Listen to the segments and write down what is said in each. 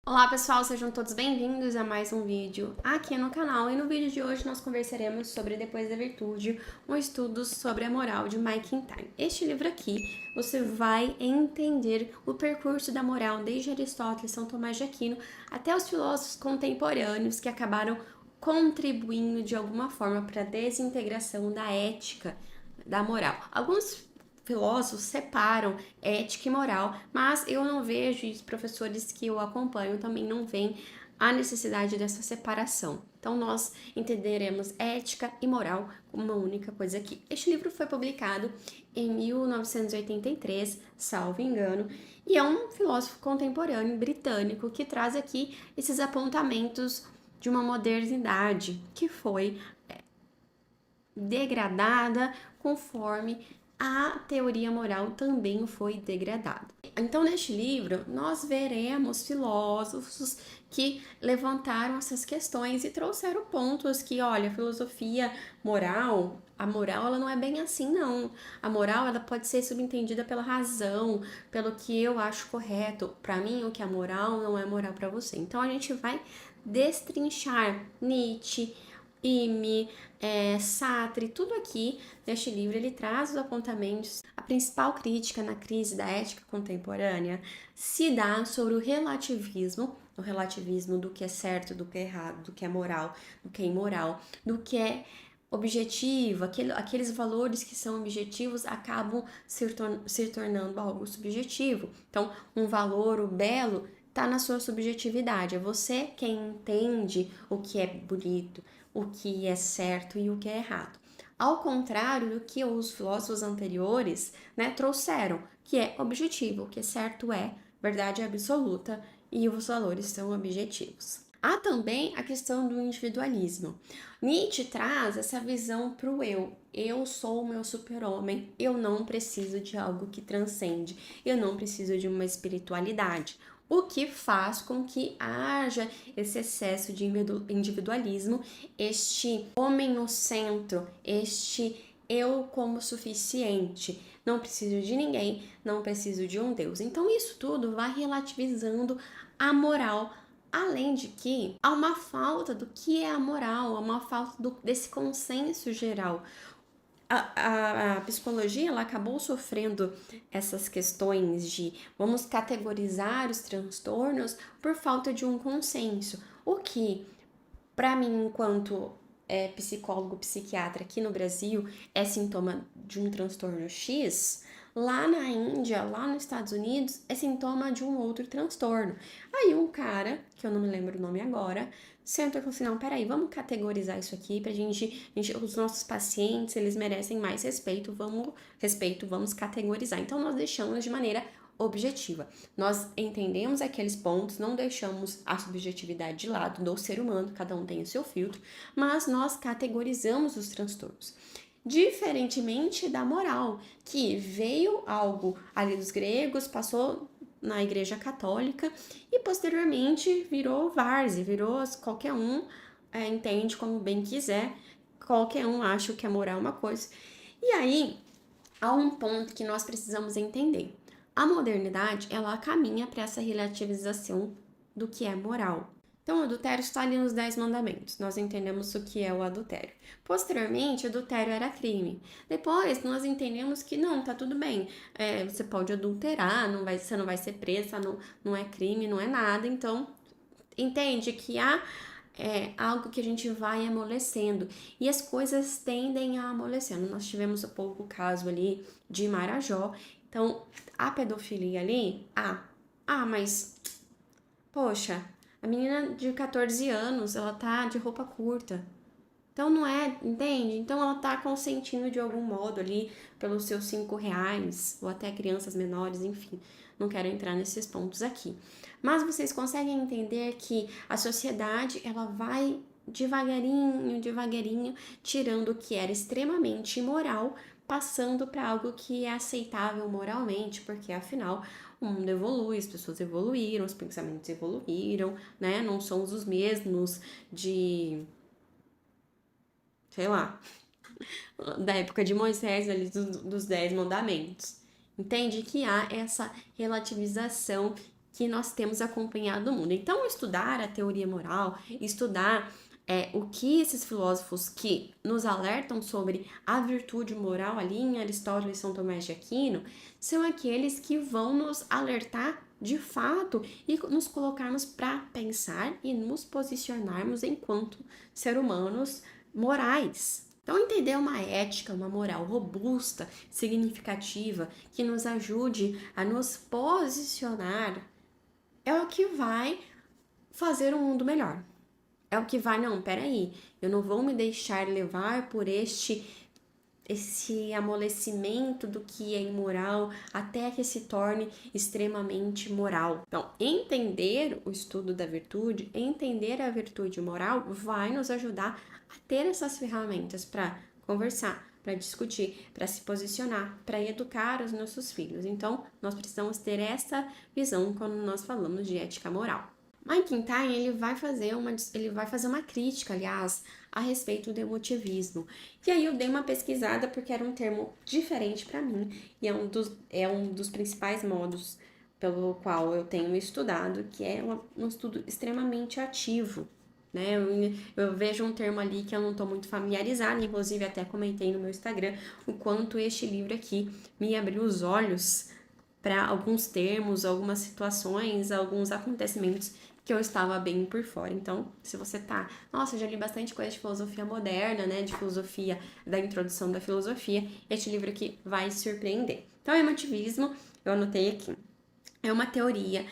Olá pessoal, sejam todos bem-vindos a mais um vídeo aqui no canal. E no vídeo de hoje nós conversaremos sobre Depois da Virtude, um estudo sobre a moral de Mike Quintine. Este livro aqui, você vai entender o percurso da moral desde Aristóteles, São Tomás de Aquino, até os filósofos contemporâneos que acabaram contribuindo de alguma forma para a desintegração da ética da moral. Alguns filósofos separam ética e moral, mas eu não vejo, e os professores que eu acompanho também não veem a necessidade dessa separação. Então, nós entenderemos ética e moral como uma única coisa aqui. Este livro foi publicado em 1983, salvo engano, e é um filósofo contemporâneo britânico que traz aqui esses apontamentos de uma modernidade que foi degradada conforme a teoria moral também foi degradada. Então, neste livro, nós veremos filósofos que levantaram essas questões e trouxeram pontos que, olha, a filosofia moral, a moral ela não é bem assim, não. A moral ela pode ser subentendida pela razão, pelo que eu acho correto. Para mim, o que é moral não é moral para você. Então, a gente vai destrinchar Nietzsche, Ime, Sartre, tudo aqui neste livro ele traz os apontamentos. A principal crítica na crise da ética contemporânea se dá sobre o relativismo do que é certo, do que é errado, do que é moral, do que é imoral, do que é objetivo, aqueles valores que são objetivos acabam se tornando algo subjetivo. Então, um valor, o belo, está na sua subjetividade. É você quem entende o que é bonito, o que é certo e o que é errado. Ao contrário do que os filósofos anteriores, trouxeram, que é objetivo, o que é certo é verdade absoluta e os valores são objetivos. Há também a questão do individualismo. Nietzsche traz essa visão para o eu. Eu sou o meu super-homem, eu não preciso de algo que transcende, eu não preciso de uma espiritualidade. O que faz com que haja esse excesso de individualismo, este homem no centro, este eu como suficiente, não preciso de ninguém, não preciso de um Deus. Então isso tudo vai relativizando a moral, além de que há uma falta do que é a moral, há uma falta desse consenso geral. A psicologia ela acabou sofrendo essas questões de vamos categorizar os transtornos por falta de um consenso, o que, para mim, enquanto psicólogo, psiquiatra aqui no Brasil, é sintoma de um transtorno X, lá na Índia, lá nos Estados Unidos, é sintoma de um outro transtorno. Aí um cara, que eu não me lembro o nome agora, sentou e falou assim, não, peraí, vamos categorizar isso aqui pra gente, os nossos pacientes, eles merecem mais respeito, vamos categorizar. Então, nós deixamos de maneira objetiva. Nós entendemos aqueles pontos, não deixamos a subjetividade de lado do ser humano, cada um tem o seu filtro, mas nós categorizamos os transtornos. Diferentemente da moral, que veio algo ali dos gregos, passou na Igreja Católica e posteriormente virou várzea, virou qualquer um entende como bem quiser, qualquer um acha que a moral é uma coisa. E aí, há um ponto que nós precisamos entender. A modernidade, ela caminha para essa relativização do que é moral. Então, o adultério está ali nos 10 mandamentos. Nós entendemos o que é o adultério. Posteriormente, o adultério era crime. Depois, nós entendemos que não, tá tudo bem. Você pode adulterar, você não vai ser presa, não é crime, não é nada. Então, entende que há algo que a gente vai amolecendo. E as coisas tendem a amolecendo. Nós tivemos há pouco o caso ali de Marajó. Então, a pedofilia ali, mas, poxa, a menina de 14 anos, ela tá de roupa curta. Então não é, entende? Então ela tá consentindo de algum modo ali pelos seus 5 reais, ou até crianças menores, enfim. Não quero entrar nesses pontos aqui. Mas vocês conseguem entender que a sociedade, ela vai devagarinho, tirando o que era extremamente imoral, passando para algo que é aceitável moralmente, porque afinal o mundo evolui, as pessoas evoluíram, os pensamentos evoluíram, né? Não somos os mesmos de, sei lá, da época de Moisés, ali dos 10 mandamentos. Entende que há essa relativização que nós temos acompanhado no mundo. Então, estudar a teoria moral, estudar o que esses filósofos que nos alertam sobre a virtude moral ali em Aristóteles e São Tomás de Aquino, são aqueles que vão nos alertar de fato e nos colocarmos para pensar e nos posicionarmos enquanto seres humanos morais. Então, entender uma ética, uma moral robusta, significativa, que nos ajude a nos posicionar, é o que vai fazer um mundo melhor. É o que vai, não, peraí, eu não vou me deixar levar por esse amolecimento do que é imoral até que se torne extremamente moral. Então, entender o estudo da virtude, entender a virtude moral vai nos ajudar a ter essas ferramentas para conversar, para discutir, para se posicionar, para educar os nossos filhos. Então, nós precisamos ter essa visão quando nós falamos de ética moral. Mike Quintine, ele vai fazer uma crítica, aliás, a respeito do emotivismo. E aí eu dei uma pesquisada porque era um termo diferente para mim e é um dos principais modos pelo qual eu tenho estudado, que é um estudo extremamente ativo, né? Eu vejo um termo ali que eu não estou muito familiarizada, inclusive até comentei no meu Instagram o quanto este livro aqui me abriu os olhos para alguns termos, algumas situações, alguns acontecimentos que eu estava bem por fora. Então, se você tá, nossa, eu já li bastante coisa de filosofia moderna, né, de filosofia, da introdução da filosofia, este livro aqui vai surpreender. Então, emotivismo, eu anotei aqui, é uma teoria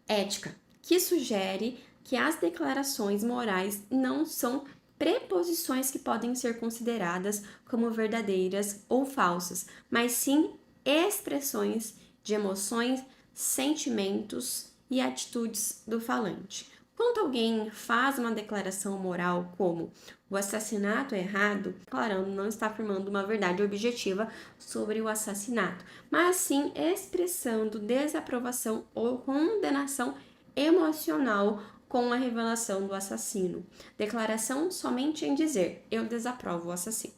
ética que sugere que as declarações morais não são preposições que podem ser consideradas como verdadeiras ou falsas, mas sim expressões de emoções, sentimentos e atitudes do falante. Quando alguém faz uma declaração moral como o assassinato é errado, declarando não está afirmando uma verdade objetiva sobre o assassinato, mas sim expressando desaprovação ou condenação emocional com a revelação do assassino. Declaração somente em dizer eu desaprovo o assassino.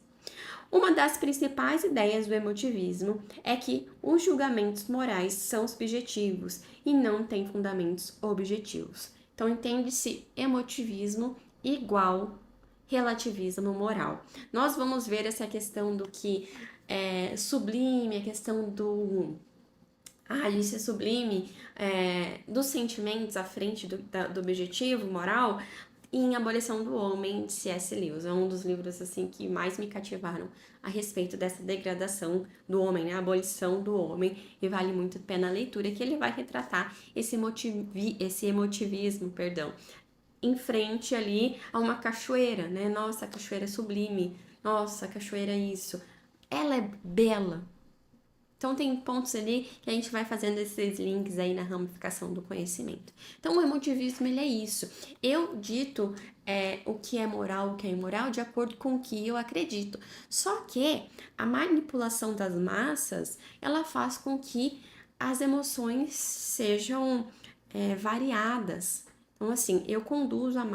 Uma das principais ideias do emotivismo é que os julgamentos morais são subjetivos e não têm fundamentos objetivos. Então, entende-se emotivismo igual relativismo moral. Nós vamos ver essa questão do que é sublime, a questão do isso é sublime, dos sentimentos à frente do objetivo moral, em Abolição do Homem, de C.S. Lewis. É um dos livros assim que mais me cativaram a respeito dessa degradação do homem, né? A abolição do homem, e vale muito a pena a leitura, que ele vai retratar esse emotivismo, em frente ali a uma cachoeira, né? Nossa, a cachoeira é sublime, nossa, a cachoeira é isso. Ela é bela. Então, tem pontos ali que a gente vai fazendo esses links aí na ramificação do conhecimento. Então, o emotivismo, ele é isso. Eu dito o que é moral, o que é imoral, de acordo com o que eu acredito. Só que a manipulação das massas, ela faz com que as emoções sejam variadas. Então, assim, eu conduzo a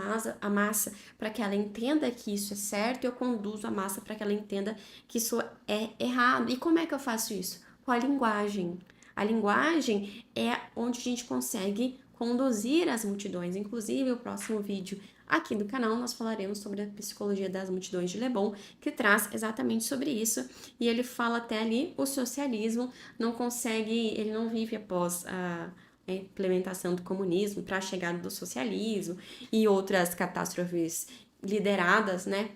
massa para que ela entenda que isso é certo, eu conduzo a massa para que ela entenda que isso é errado. E como é que eu faço isso? Com a linguagem. A linguagem é onde a gente consegue conduzir as multidões. Inclusive, o próximo vídeo aqui do canal nós falaremos sobre a psicologia das multidões de Le Bon, que traz exatamente sobre isso. E ele fala até ali, o socialismo ele não vive após a implementação do comunismo para a chegada do socialismo e outras catástrofes lideradas, né,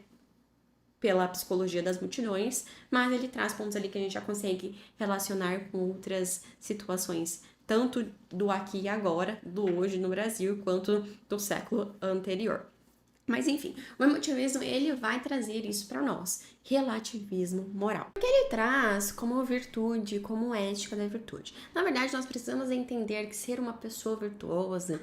pela psicologia das multidões, mas ele traz pontos ali que a gente já consegue relacionar com outras situações, tanto do aqui e agora, do hoje no Brasil, quanto do século anterior. Mas enfim, o emotivismo, ele vai trazer isso para nós, relativismo moral. O que ele traz como virtude, como ética da virtude? Na verdade, nós precisamos entender que ser uma pessoa virtuosa,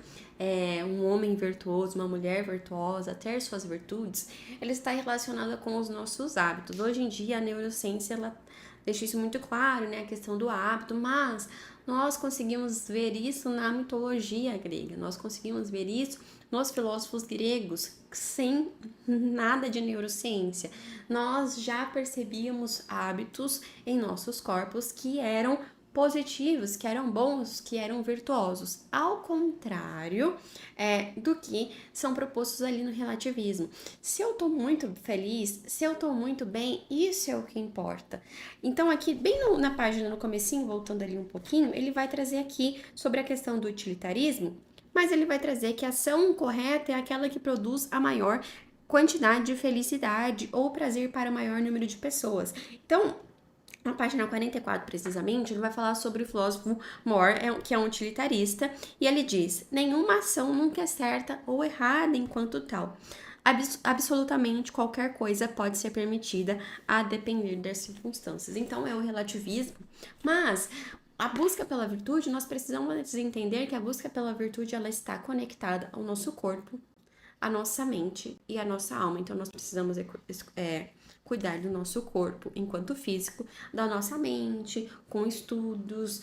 um homem virtuoso, uma mulher virtuosa, ter suas virtudes, ela está relacionada com os nossos hábitos. Hoje em dia, a neurociência, ela deixa isso muito claro, né, a questão do hábito, mas nós conseguimos ver isso na mitologia grega, nós conseguimos ver isso nos filósofos gregos, sem nada de neurociência. Nós já percebíamos hábitos em nossos corpos que eram positivos, que eram bons, que eram virtuosos, ao contrário do que são propostos ali no relativismo. Se eu tô muito feliz, se eu tô muito bem, isso é o que importa. Então aqui, bem na página, no comecinho, voltando ali um pouquinho, ele vai trazer aqui sobre a questão do utilitarismo, mas ele vai trazer que a ação correta é aquela que produz a maior quantidade de felicidade ou prazer para o maior número de pessoas. Então, na página 44, precisamente, ele vai falar sobre o filósofo More, que é um utilitarista, e ele diz: nenhuma ação nunca é certa ou errada enquanto tal. Absolutamente qualquer coisa pode ser permitida a depender das circunstâncias. Então, é o relativismo, mas a busca pela virtude, nós precisamos entender que a busca pela virtude ela está conectada ao nosso corpo, à nossa mente e à nossa alma. Então, nós precisamos cuidar do nosso corpo enquanto físico, da nossa mente, com estudos,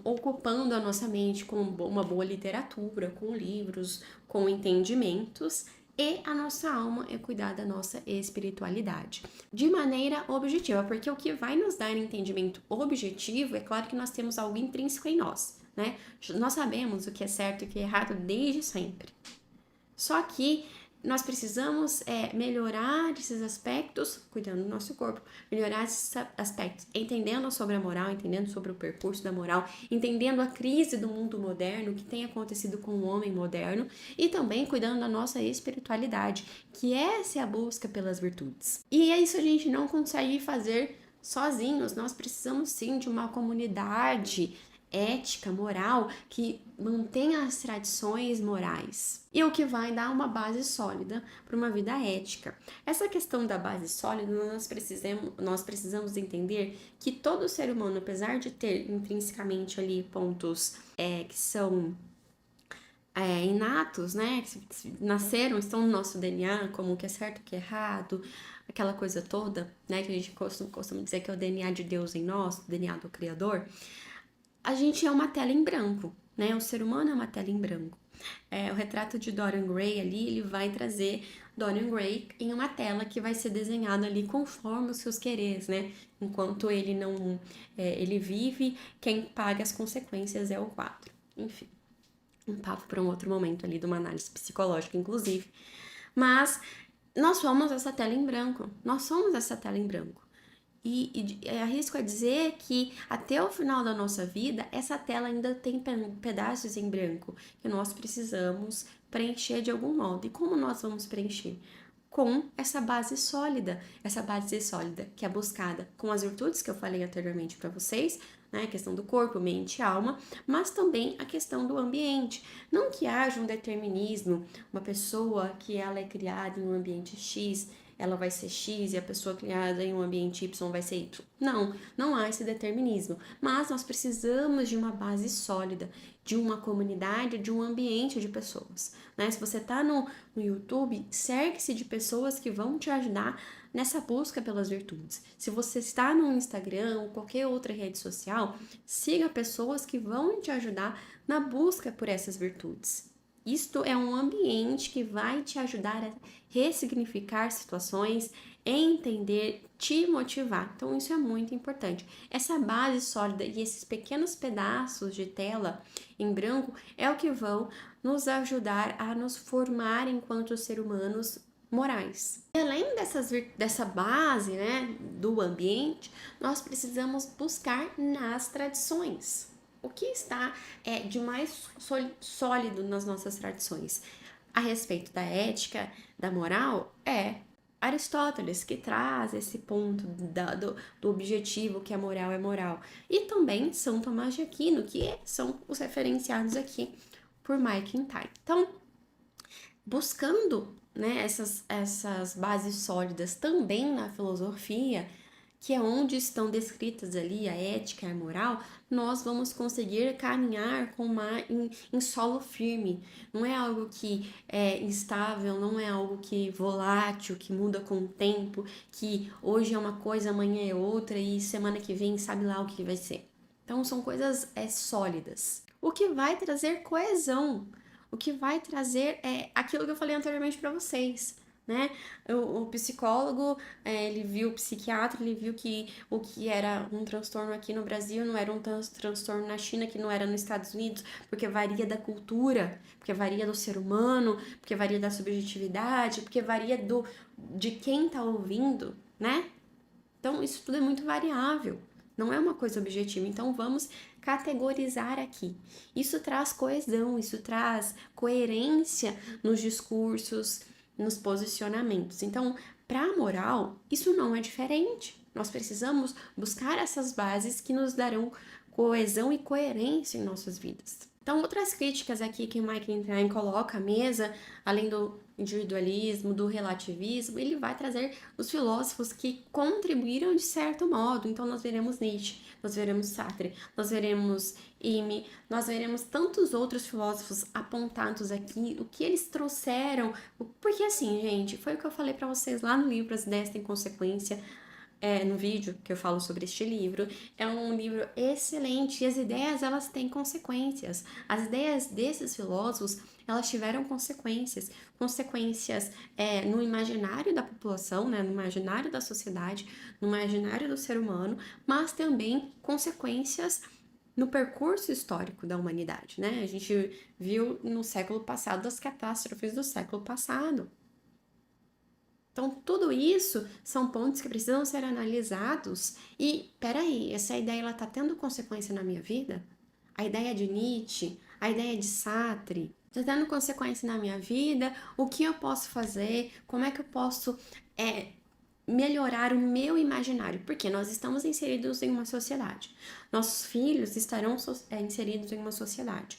ocupando a nossa mente com uma boa literatura, com livros, com entendimentos, e a nossa alma é cuidar da nossa espiritualidade de maneira objetiva, porque o que vai nos dar entendimento objetivo, é claro que nós temos algo intrínseco em nós, né? Nós sabemos o que é certo e o que é errado desde sempre. Só que nós precisamos melhorar esses aspectos, cuidando do nosso corpo, melhorar esses aspectos, entendendo sobre a moral, entendendo sobre o percurso da moral, entendendo a crise do mundo moderno, o que tem acontecido com o homem moderno, e também cuidando da nossa espiritualidade, que essa é a busca pelas virtudes. E isso a gente não consegue fazer sozinhos, nós precisamos sim de uma comunidade ética, moral, que mantenha as tradições morais e o que vai dar uma base sólida para uma vida ética. Essa questão da base sólida, nós precisamos entender que todo ser humano, apesar de ter intrinsecamente ali pontos que são inatos, né, que nasceram, estão no nosso DNA, como o que é certo, o que é errado, aquela coisa toda, né, que a gente costuma dizer que é o DNA de Deus em nós, o DNA do Criador. A gente é uma tela em branco, né? O ser humano é uma tela em branco. O retrato de Dorian Gray ali, ele vai trazer Dorian Gray em uma tela que vai ser desenhada ali conforme os seus quereres, né? Enquanto ele não, ele vive, quem paga as consequências é o quadro. Enfim, um papo para um outro momento ali de uma análise psicológica, inclusive. Mas nós somos essa tela em branco. Nós somos essa tela em branco. E arrisco a dizer que até o final da nossa vida, essa tela ainda tem pedaços em branco que nós precisamos preencher de algum modo. E como nós vamos preencher? Com essa base sólida que é buscada com as virtudes que eu falei anteriormente para vocês, né? A questão do corpo, mente e alma, mas também a questão do ambiente. Não que haja um determinismo, uma pessoa que ela é criada em um ambiente X, ela vai ser X e a pessoa criada em um ambiente Y vai ser Y. Não há esse determinismo. Mas nós precisamos de uma base sólida, de uma comunidade, de um ambiente de pessoas. Né? Se você está no YouTube, cerque-se de pessoas que vão te ajudar nessa busca pelas virtudes. Se você está no Instagram ou qualquer outra rede social, siga pessoas que vão te ajudar na busca por essas virtudes. Isto é um ambiente que vai te ajudar a ressignificar situações, entender, te motivar. Então, isso é muito importante. Essa base sólida e esses pequenos pedaços de tela em branco é o que vão nos ajudar a nos formar enquanto seres humanos morais. E além dessa base, né, do ambiente, nós precisamos buscar nas tradições. O que está de mais sólido nas nossas tradições a respeito da ética, da moral, é Aristóteles, que traz esse ponto do objetivo que a moral é moral. E também São Tomás de Aquino, que são os referenciados aqui por McIntyre. Então, buscando, né, essas bases sólidas também na filosofia, que é onde estão descritas ali a ética e a moral, nós vamos conseguir caminhar em solo firme. Não é algo que é instável, não é algo que é volátil, que muda com o tempo, que hoje é uma coisa, amanhã é outra e semana que vem sabe lá o que vai ser. Então são coisas sólidas. O que vai trazer coesão, o que vai trazer aquilo que eu falei anteriormente para vocês, né? O psicólogo, ele viu, o psiquiatra, ele viu que o que era um transtorno aqui no Brasil não era um transtorno na China, que não era nos Estados Unidos, porque varia da cultura, porque varia do ser humano, porque varia da subjetividade, porque varia de quem tá ouvindo, né? Então, isso tudo é muito variável, não é uma coisa objetiva. Então, vamos categorizar aqui. Isso traz coesão, isso traz coerência nos discursos, nos posicionamentos. Então, para a moral, isso não é diferente. Nós precisamos buscar essas bases que nos darão coesão e coerência em nossas vidas. Então, outras críticas aqui que o Mike Einstein coloca à mesa, além do individualismo, do relativismo, ele vai trazer os filósofos que contribuíram de certo modo. Então, nós veremos Nietzsche, nós veremos Sartre, nós veremos Ime, nós veremos tantos outros filósofos apontados aqui, o que eles trouxeram. Porque assim, gente, foi o que eu falei para vocês lá no livro As Ideias Têm Consequência, no vídeo que eu falo sobre este livro. É um livro excelente e as ideias, elas têm consequências. As ideias desses filósofos, elas tiveram consequências. Consequências no imaginário da população, né, no imaginário da sociedade, no imaginário do ser humano, mas também consequências no percurso histórico da humanidade, né? A gente viu no século passado as catástrofes do século passado. Então, tudo isso são pontos que precisam ser analisados. E, peraí, essa ideia ela tá tendo consequência na minha vida? A ideia de Nietzsche, a ideia de Sartre, tá tendo consequência na minha vida? O que eu posso fazer? Como é que eu posso melhorar o meu imaginário? Porque nós estamos inseridos em uma sociedade. Nossos filhos estarão inseridos em uma sociedade.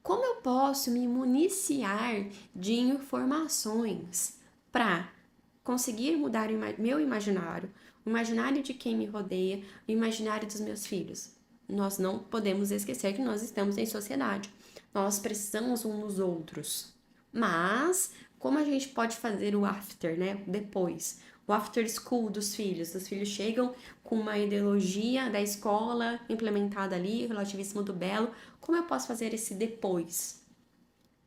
Como eu posso me municiar de informações para conseguir mudar o meu imaginário, o imaginário de quem me rodeia, o imaginário dos meus filhos? Nós não podemos esquecer que nós estamos em sociedade. Nós precisamos uns dos outros. Mas, como a gente pode fazer o after, né? Depois. O after school dos filhos. Os filhos chegam com uma ideologia da escola implementada ali, o relativismo do belo. Como eu posso fazer esse depois?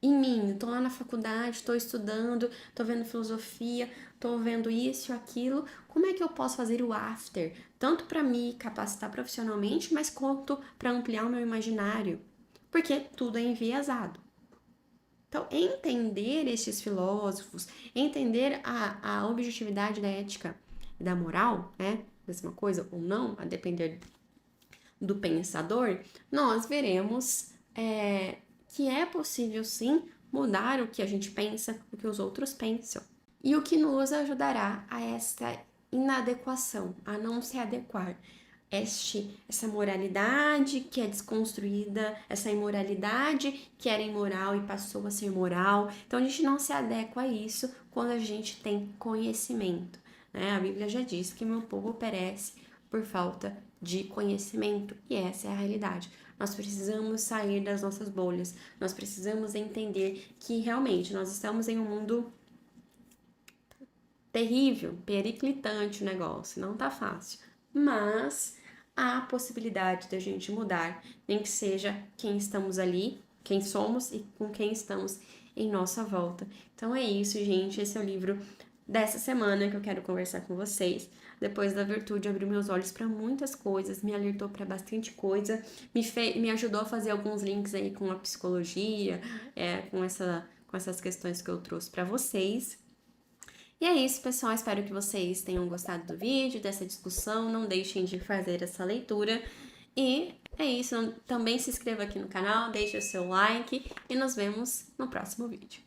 Em mim, tô lá na faculdade, tô estudando, tô vendo filosofia, tô vendo isso e aquilo. Como é que eu posso fazer o after? Tanto para me capacitar profissionalmente, mas quanto para ampliar o meu imaginário. Porque tudo é enviesado. Então, entender estes filósofos, entender a objetividade da ética e da moral, né? Mesma coisa ou não, a depender do pensador, nós veremos que é possível sim mudar o que a gente pensa, o que os outros pensam. E o que nos ajudará a esta inadequação, a não se adequar. Essa moralidade que é desconstruída, essa imoralidade que era imoral e passou a ser moral. Então a gente não se adequa a isso quando a gente tem conhecimento, né? A Bíblia já diz que meu povo perece por falta de conhecimento, e essa é a realidade. Nós precisamos sair das nossas bolhas, nós precisamos entender que realmente nós estamos em um mundo terrível, periclitante o negócio, não tá fácil, mas há possibilidade da gente mudar, nem que seja quem estamos ali, quem somos e com quem estamos em nossa volta. Então é isso, gente, esse é o livro dessa semana que eu quero conversar com vocês. Depois da Virtude, abriu meus olhos para muitas coisas, me alertou para bastante coisa, me ajudou a fazer alguns links aí com a psicologia, com essas questões que eu trouxe para vocês. E é isso, pessoal. Espero que vocês tenham gostado do vídeo, dessa discussão. Não deixem de fazer essa leitura. E é isso. Também se inscreva aqui no canal, deixe o seu like e nos vemos no próximo vídeo.